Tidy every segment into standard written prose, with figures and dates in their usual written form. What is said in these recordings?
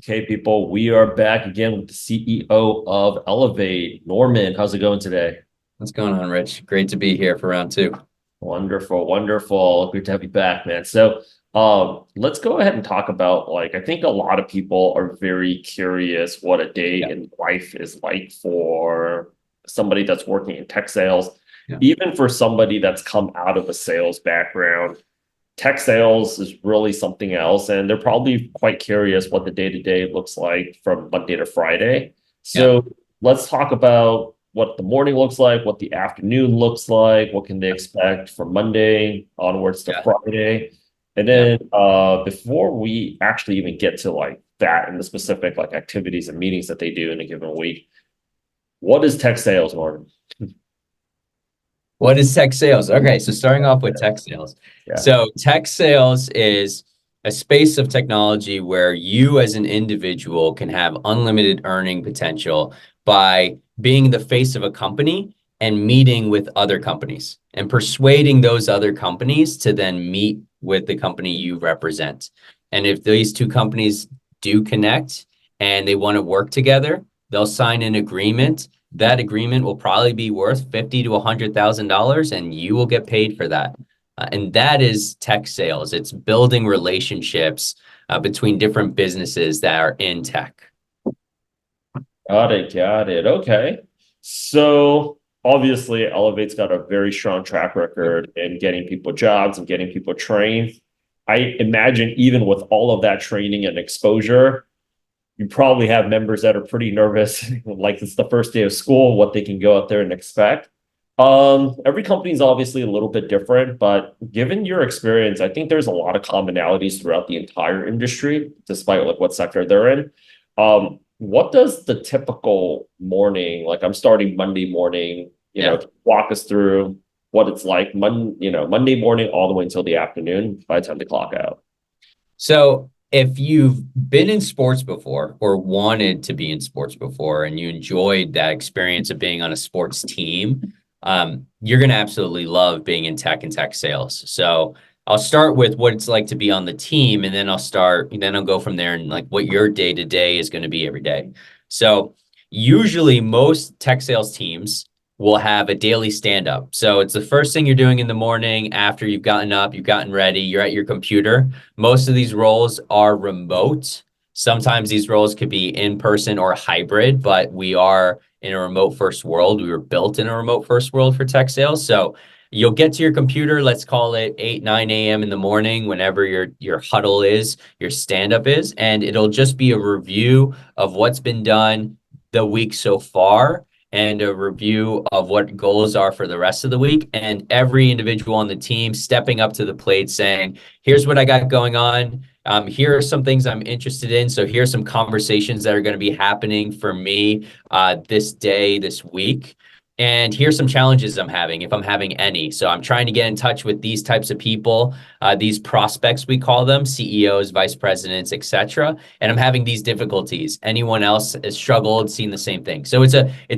Okay, people, we are back again with the CEO of Elevate. Norman, how's it going today? What's going on, Rich? Great to be here for round two. Wonderful, wonderful. Good to have you back, man. Let's go ahead and talk about I think a lot of people are very curious what a day Yeah, in life is like for somebody that's working in tech sales, yeah. even for somebody that's come out of a sales background. Tech sales is really something else, and they're probably quite curious what the day-to-day looks like from Monday to Friday. Yeah. So let's talk about what the morning looks like, what the afternoon looks like, what can they expect from Monday onwards to Yeah. Friday. And Yeah. then before we actually even get to that and the specific activities and meetings that they do in a given week, what is tech sales, Norman? What is tech sales? Okay, so starting off with tech sales. Yeah. So tech sales is a space of technology where you as an individual can have unlimited earning potential by being the face of a company and meeting with other companies and persuading those other companies to then meet with the company you represent. And if these two companies do connect and they want to work together, they'll sign an agreement. That agreement will probably be worth $50 to $100,000, and you will get paid for that. And that is tech sales. It's building relationships between different businesses that are in tech. Got it, got it. Okay. So obviously, Elevate's got a very strong track record in getting people jobs and getting people trained. I imagine even with all of that training and exposure, you probably have members that are pretty nervous, like it's the first day of school, what they can go out there and expect. Every company is obviously a little bit different, but given your experience, I think there's a lot of commonalities throughout the entire industry, despite what sector they're in. What does the typical morning, like I'm starting Monday morning, Yeah. walk us through what it's like Monday morning all the way until the afternoon by the time to clock out. So if you've been in sports before or wanted to be in sports before and you enjoyed that experience of being on a sports team, you're going to absolutely love being in tech and tech sales. So I'll start with what it's like to be on the team, and then I'll go from there and like what your day to day is going to be every day. So usually most tech sales teams will have a daily stand up. So it's the first thing you're doing in the morning after you've gotten up, you've gotten ready, you're at your computer. Most of these roles are remote. Sometimes these roles could be in person or hybrid, but we are in a remote first world. We were built in a remote first world for tech sales. So you'll get to your computer, let's call it 8, 9 a.m. in the morning, whenever your huddle is, your stand up is, and it'll just be a review of what's been done the week so far and a review of what goals are for the rest of the week. And every individual on the team stepping up to the plate saying, here's what I got going on. Here are some things I'm interested in. So here's some conversations that are going to be happening for me this day, this week. And here's some challenges I'm having, if I'm having any. So I'm trying to get in touch with these types of people, these prospects, we call them, CEOs, vice presidents, etc. And I'm having these difficulties. Anyone else has struggled, seen the same thing. So it's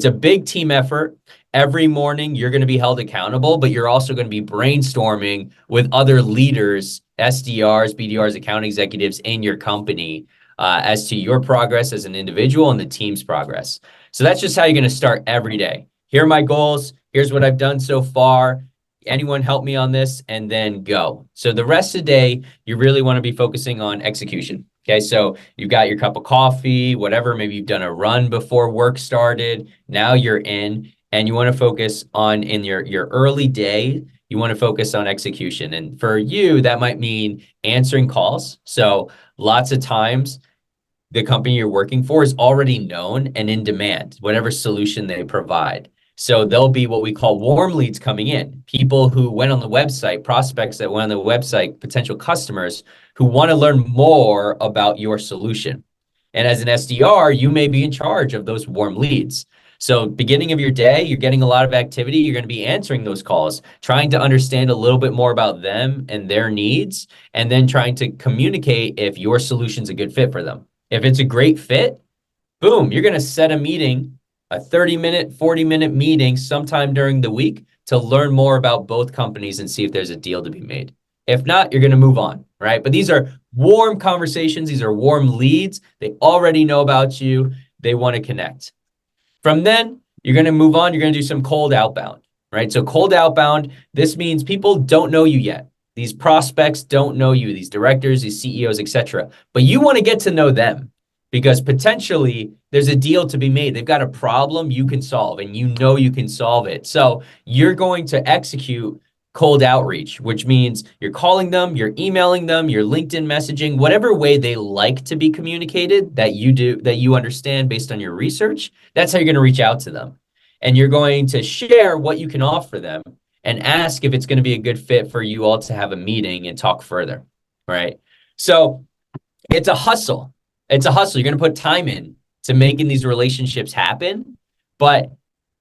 a big team effort. Every morning you're going to be held accountable, but you're also going to be brainstorming with other leaders, SDRs, BDRs, account executives in your company as to your progress as an individual and the team's progress. So that's just how you're going to start every day. Here are my goals. Here's what I've done so far. Anyone help me on this? And then go. So the rest of the day, you really want to be focusing on execution. Okay, so you've got your cup of coffee, whatever. Maybe you've done a run before work started. Now you're in, and you want to focus on in your early day. You want to focus on execution. And for you, that might mean answering calls. So lots of times, the company you're working for is already known and in demand, whatever solution they provide. So there'll be what we call warm leads coming in, people who went on the website, prospects that went on the website, potential customers who want to learn more about your solution. And as an SDR, you may be in charge of those warm leads. So beginning of your day, you're getting a lot of activity. You're going to be answering those calls, trying to understand a little bit more about them and their needs, and then trying to communicate if your solution's a good fit for them. If it's a great fit, boom, you're going to set a meeting, a 30-minute, 40-minute meeting sometime during the week to learn more about both companies and see if there's a deal to be made. If not, you're going to move on, right? But these are warm conversations. These are warm leads. They already know about you. They want to connect. From then, you're going to move on. You're going to do some cold outbound, right? So cold outbound, this means people don't know you yet. These prospects don't know you, these directors, these CEOs, etc. But you want to get to know them because potentially there's a deal to be made. They've got a problem you can solve and you know you can solve it. So you're going to execute cold outreach, which means you're calling them, you're emailing them, you're LinkedIn messaging, whatever way they like to be communicated that you do, that you understand based on your research. That's how you're going to reach out to them. And you're going to share what you can offer them and ask if it's going to be a good fit for you all to have a meeting and talk further, right? So it's a hustle. It's a hustle. You're going to put time in to making these relationships happen, but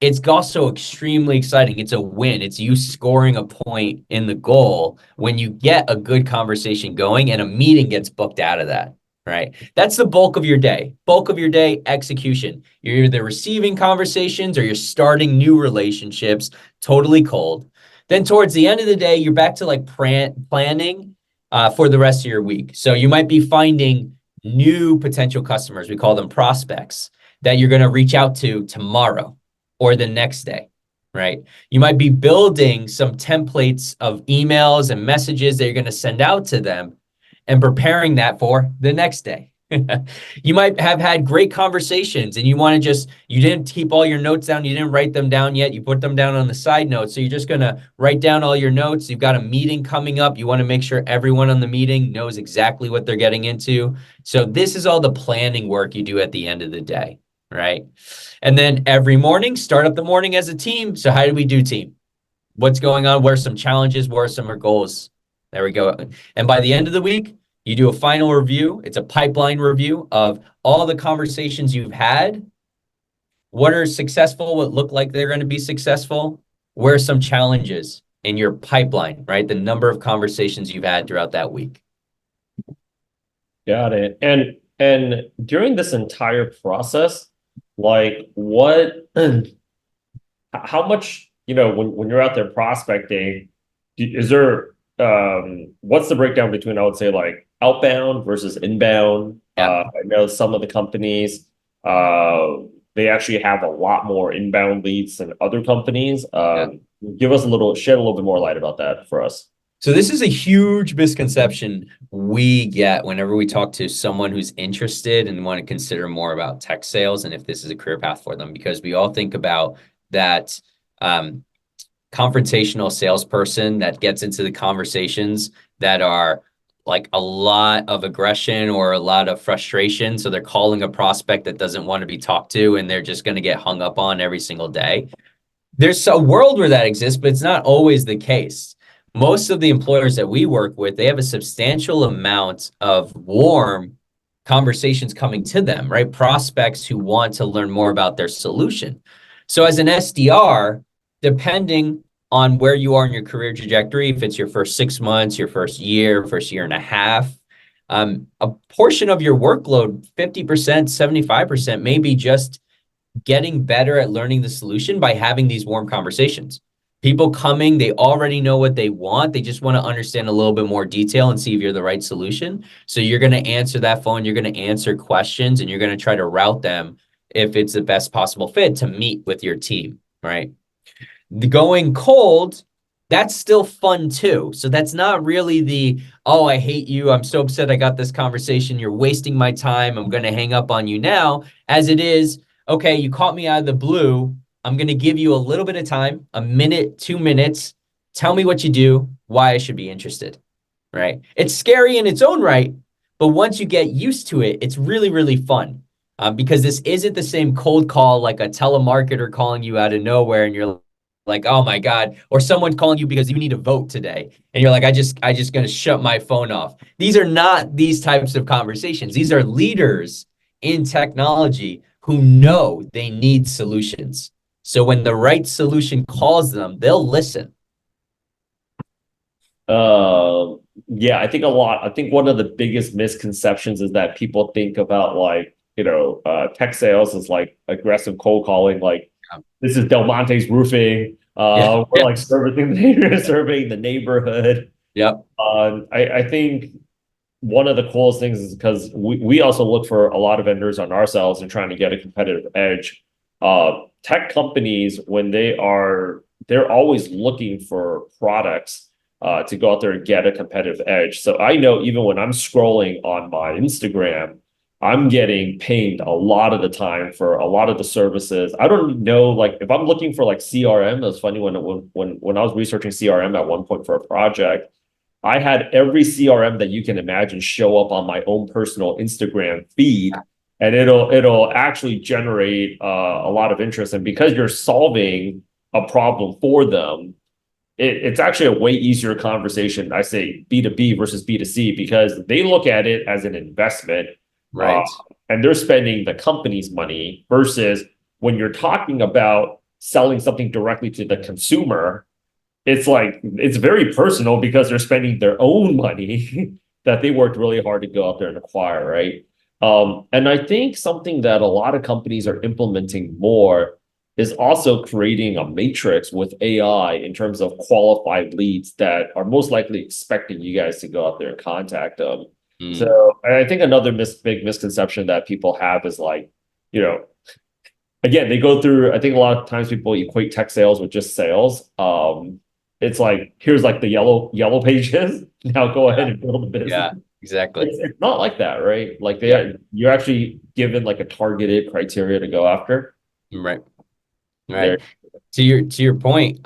it's also extremely exciting. It's a win. It's you scoring a point in the goal when you get a good conversation going and a meeting gets booked out of that, right? That's the bulk of your day. Bulk of your day, execution. You're either receiving conversations or you're starting new relationships, totally cold. Then towards the end of the day, you're back to like planning for the rest of your week. So you might be finding new potential customers. We call them prospects that you're going to reach out to tomorrow or the next day, right? You might be building some templates of emails and messages that you're going to send out to them and preparing that for the next day. You might have had great conversations and you want to just, you didn't keep all your notes down. You didn't write them down yet. You put them down on the side notes. So you're just going to write down all your notes. You've got a meeting coming up. You want to make sure everyone on the meeting knows exactly what they're getting into. So this is all the planning work you do at the end of the day, right? And then every morning, start up the morning as a team. So how do we do team? What's going on? What are some challenges? What are some goals? There we go. And by the end of the week, you do a final review. It's a pipeline review of all the conversations you've had. What are successful? What look like they're going to be successful? Where are some challenges in your pipeline, right? The number of conversations you've had throughout that week. Got it. And during this entire process, like how much, when you're out there prospecting, is there what's the breakdown between, I would say, like outbound versus inbound? Yeah. I know some of the companies they actually have a lot more inbound leads than other companies. Shed a little bit more light about that for us. So this is a huge misconception we get whenever we talk to someone who's interested and want to consider more about tech sales and if this is a career path for them, because we all think about that confrontational salesperson that gets into the conversations that are like a lot of aggression or a lot of frustration. So they're calling a prospect that doesn't want to be talked to and they're just going to get hung up on every single day. There's a world where that exists, but it's not always the case. Most of the employers that we work with, they have a substantial amount of warm conversations coming to them, right? Prospects who want to learn more about their solution. So as an SDR, depending on where you are in your career trajectory, if it's your first 6 months, your first year and a half, a portion of your workload, 50%, 75%, may be just getting better at learning the solution by having these warm conversations. People coming, they already know what they want. They just want to understand a little bit more detail and see if you're the right solution. So you're going to answer that phone, you're going to answer questions, and you're going to try to route them if it's the best possible fit to meet with your team, right? The going cold, that's still fun too. So that's not really the, oh, I hate you. I'm so upset I got this conversation. You're wasting my time. I'm going to hang up on you now. As it is, okay, you caught me out of the blue. I'm going to give you a little bit of time, a minute, 2 minutes. Tell me what you do, why I should be interested, right? It's scary in its own right, but once you get used to it, it's really, really fun because this isn't the same cold call like a telemarketer calling you out of nowhere and you're like, oh my God, or someone calling you because you need to vote today. And you're like, I just going to shut my phone off. These are not these types of conversations. These are leaders in technology who know they need solutions. So when the right solution calls them, they'll listen. Yeah, I think one of the biggest misconceptions is that people think about like, tech sales is like aggressive cold calling. Like this is Del Monte's roofing. We're like serving the neighborhood. Yep. I think one of the coolest things is because we also look for a lot of vendors on ourselves and trying to get a competitive edge. Tech companies, when they're always looking for products to go out there and get a competitive edge. So I know even when I'm scrolling on my Instagram, I'm getting pinged a lot of the time for a lot of the services. I don't know, like if I'm looking for like CRM, it was funny when I was researching CRM at one point for a project, I had every CRM that you can imagine show up on my own personal Instagram feed, and it'll actually generate a lot of interest. And because you're solving a problem for them, it's actually a way easier conversation. I say B2B versus B2C because they look at it as an investment, uh, Right. and they're spending the company's money versus when you're talking about selling something directly to the consumer, it's like it's very personal because they're spending their own money that they worked really hard to go out there and acquire, right? And I think something that a lot of companies are implementing more is also creating a matrix with AI in terms of qualified leads that are most likely expecting you guys to go out there and contact them. Mm. So, and I think another big misconception that people have is like, you know, again, they go through, I think a lot of times people equate tech sales with just sales. It's like, here's like the yellow pages. Now go ahead Yeah. and build a business. Yeah. Exactly. It's not like that, right? Like Yeah. you're actually given like a targeted criteria to go after. Right. There. Right. To your point,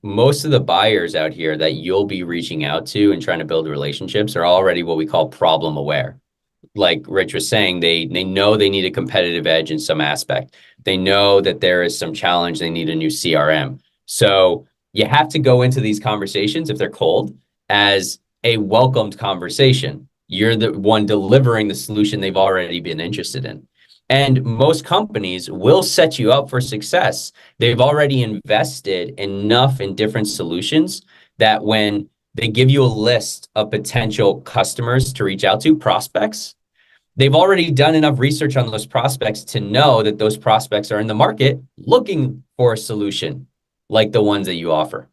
most of the buyers out here that you'll be reaching out to and trying to build relationships are already what we call problem aware. Like Rich was saying, they know they need a competitive edge in some aspect. They know that there is some challenge, they need a new CRM. So you have to go into these conversations, if they're cold, as a welcomed conversation. You're the one delivering the solution they've already been interested in. And most companies will set you up for success. They've already invested enough in different solutions that when they give you a list of potential customers to reach out to, prospects, they've already done enough research on those prospects to know that those prospects are in the market looking for a solution like the ones that you offer,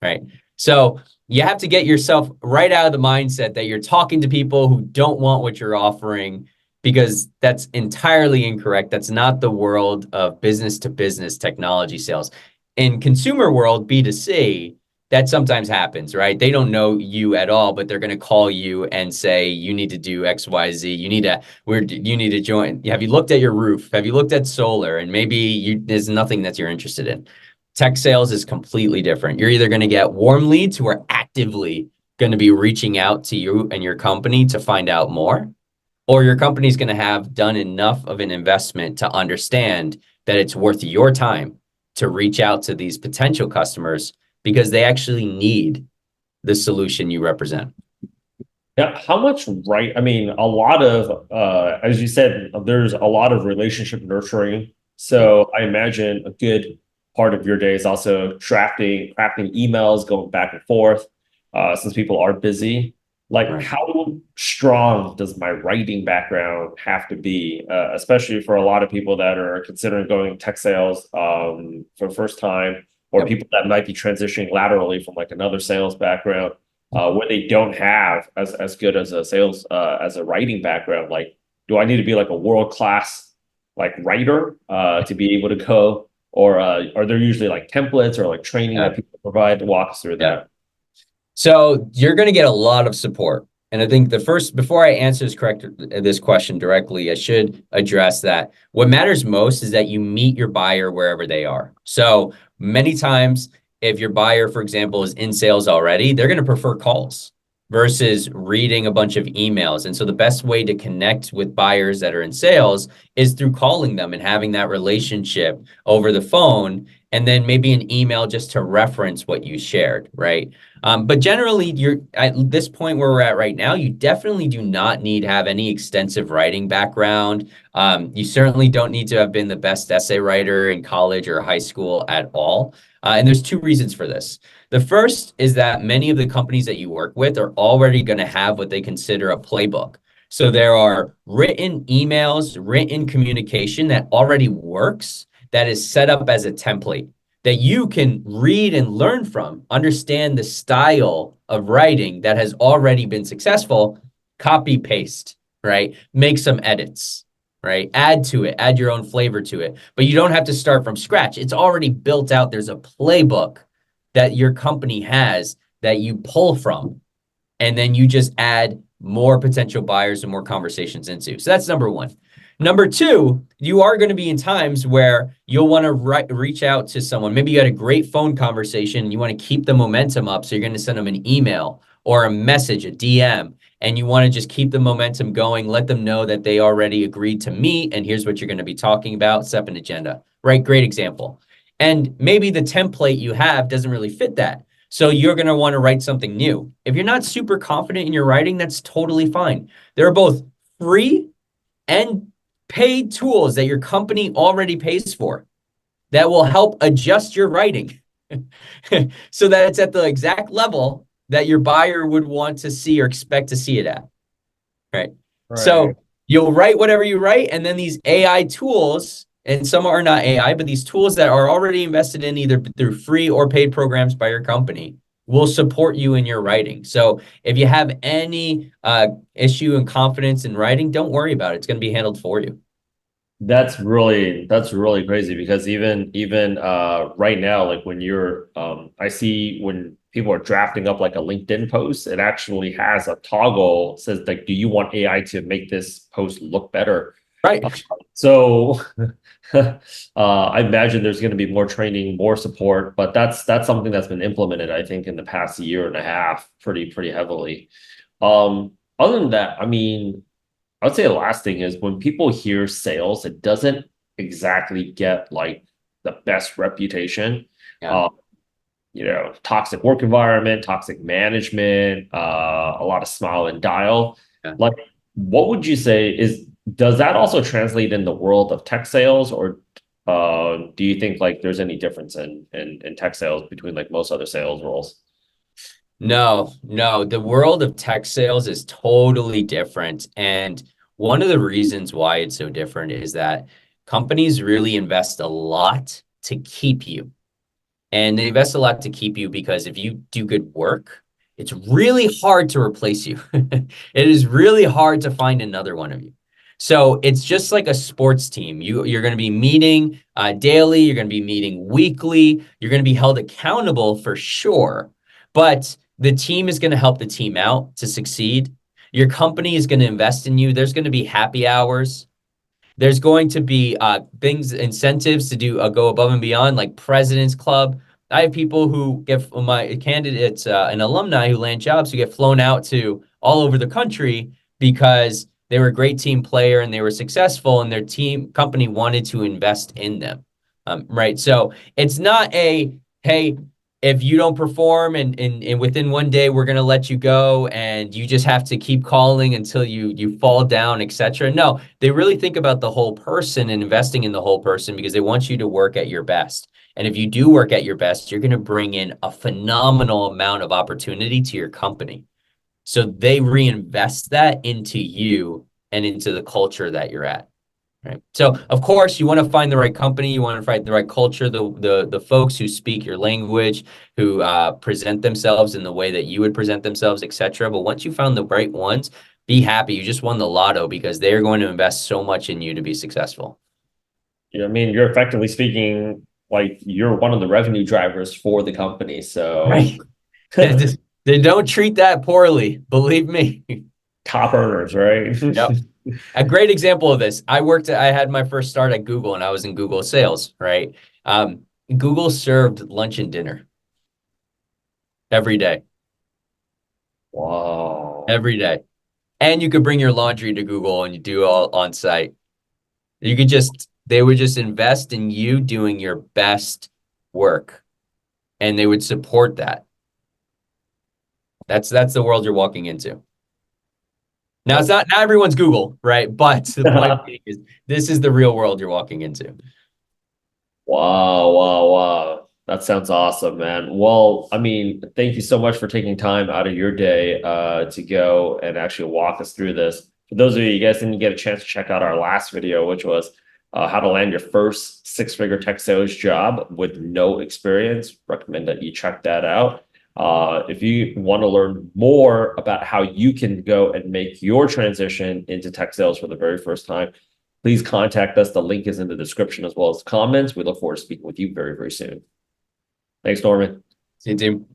right? So you have to get yourself right out of the mindset that you're talking to people who don't want what you're offering because that's entirely incorrect. That's not the world of business to business technology sales. In consumer world, B2C, that sometimes happens, right? They don't know you at all, but they're going to call you and say, you need to do X, Y, Z. You need to join. Have you looked at your roof? Have you looked at solar? And maybe there's nothing that you're interested in. Tech sales is completely different. You're either going to get warm leads who are actively going to be reaching out to you and your company to find out more, or your company's going to have done enough of an investment to understand that it's worth your time to reach out to these potential customers because they actually need the solution you represent. Yeah, how much right? I mean, a lot of as you said, there's a lot of relationship nurturing. Yep. So I imagine a good part of your day is also crafting emails, going back and forth, since people are busy. Like, Right. how strong does my writing background have to be, especially for a lot of people that are considering going tech sales for the first time, or Yep. people that might be transitioning laterally from like another sales background where they don't have as good as a sales as a writing background. Like, do I need to be like a world class like writer to be able to go, or are there usually like templates or like training Yeah. that people provide to walk us through Yeah. that? So you're going to get a lot of support. And I think before I answer this question directly, I should address that what matters most is that you meet your buyer wherever they are. So many times, if your buyer, for example, is in sales already, they're going to prefer calls versus reading a bunch of emails. And so the best way to connect with buyers that are in sales is through calling them and having that relationship over the phone, and then maybe an email just to reference what you shared, right? But generally, you're at this point where we're at right now, you definitely do not need to have any extensive writing background. You certainly don't need to have been the best essay writer in college or high school at all. And there's two reasons for this. The first is that many of the companies that you work with are already going to have what they consider a playbook. So there are written emails, written communication that already works, that is set up as a template that you can read and learn from, understand the style of writing that has already been successful, copy paste, right? Make some edits, right? Add to it, add your own flavor to it. But you don't have to start from scratch. It's already built out. There's a playbook that your company has that you pull from, and then you just add more potential buyers and more conversations into. So that's number one. Number two, you are going to be in times where you'll want to reach out to someone. Maybe you had a great phone conversation and you want to keep the momentum up. So you're going to send them an email or a message, a DM, and you want to just keep the momentum going. Let them know that they already agreed to meet and here's what you're going to be talking about. Set up an agenda, right? Great example. And maybe the template you have doesn't really fit that. So you're going to want to write something new. If you're not super confident in your writing, that's totally fine. There are both free and paid tools that your company already pays for that will help adjust your writing so that it's at the exact level that your buyer would want to see or expect to see it at. Right. So you'll write whatever you write, and then these AI tools, and some are not AI, but these tools that are already invested in either through free or paid programs by your company will support you in your writing. So if you have any issue and confidence in writing, don't worry about it. It's going to be handled for you. That's really crazy because even right now, like when you're I see when people are drafting up like a LinkedIn post, it actually has a toggle says like, do you want AI to make this post look better? Right. So I imagine there's going to be more training, more support, but that's something that's been implemented, I think, in the past year and a half, pretty heavily. Other than that, I mean, I would say the last thing is when people hear sales, it doesn't exactly get like the best reputation. Yeah. Toxic work environment, toxic management, a lot of smile and dial. Yeah. Like, what would you say does that also translate in the world of tech sales, or do you think like there's any difference in tech sales between like most other sales roles? No. The world of tech sales is totally different. And one of the reasons why it's so different is that companies really invest a lot to keep you. And they invest a lot to keep you because if you do good work, it's really hard to replace you. It is really hard to find another one of you. So it's just like a sports team. You're going to be meeting daily. You're going to be meeting weekly. You're going to be held accountable for sure. But the team is going to help the team out to succeed. Your company is going to invest in you. There's going to be happy hours. There's going to be incentives to do go above and beyond, like President's Club. I have people who get my candidates, an alumni who land jobs who get flown out to all over the country because they were a great team player and they were successful and their team company wanted to invest in them. Right. So it's not hey, if you don't perform and within one day we're going to let you go and you just have to keep calling until you fall down, etc. No, they really think about the whole person and investing in the whole person because they want you to work at your best. And if you do work at your best, you're going to bring in a phenomenal amount of opportunity to your company. So they reinvest that into you and into the culture that you're at. Right. So of course you want to find the right company, you want to find the right culture, the folks who speak your language, who present themselves in the way that you would present themselves, etc. But once you found the right ones, be happy. You just won the lotto because they're going to invest so much in you to be successful. I mean, you're effectively speaking like you're one of the revenue drivers for the company. So Right. They don't treat that poorly, believe me. top earners, right? Yep. A great example of this. I had my first start at Google and I was in Google sales, right? Google served lunch and dinner every day, Wow. every day. And you could bring your laundry to Google and you do all on site. They would just invest in you doing your best work and they would support that. That's the world you're walking into. Now, it's not everyone's Google, right? But the point being is this is the real world you're walking into. Wow. That sounds awesome, man. Well, I mean, thank you so much for taking time out of your day to go and actually walk us through this. For those of you guys didn't get a chance to check out our last video, which was how to land your first six-figure tech sales job with no experience, recommend that you check that out. If you want to learn more about how you can go and make your transition into tech sales for the very first time, please contact us. The link is in the description as well as comments. We look forward to speaking with you very, very soon. Thanks, Norman. See you, team.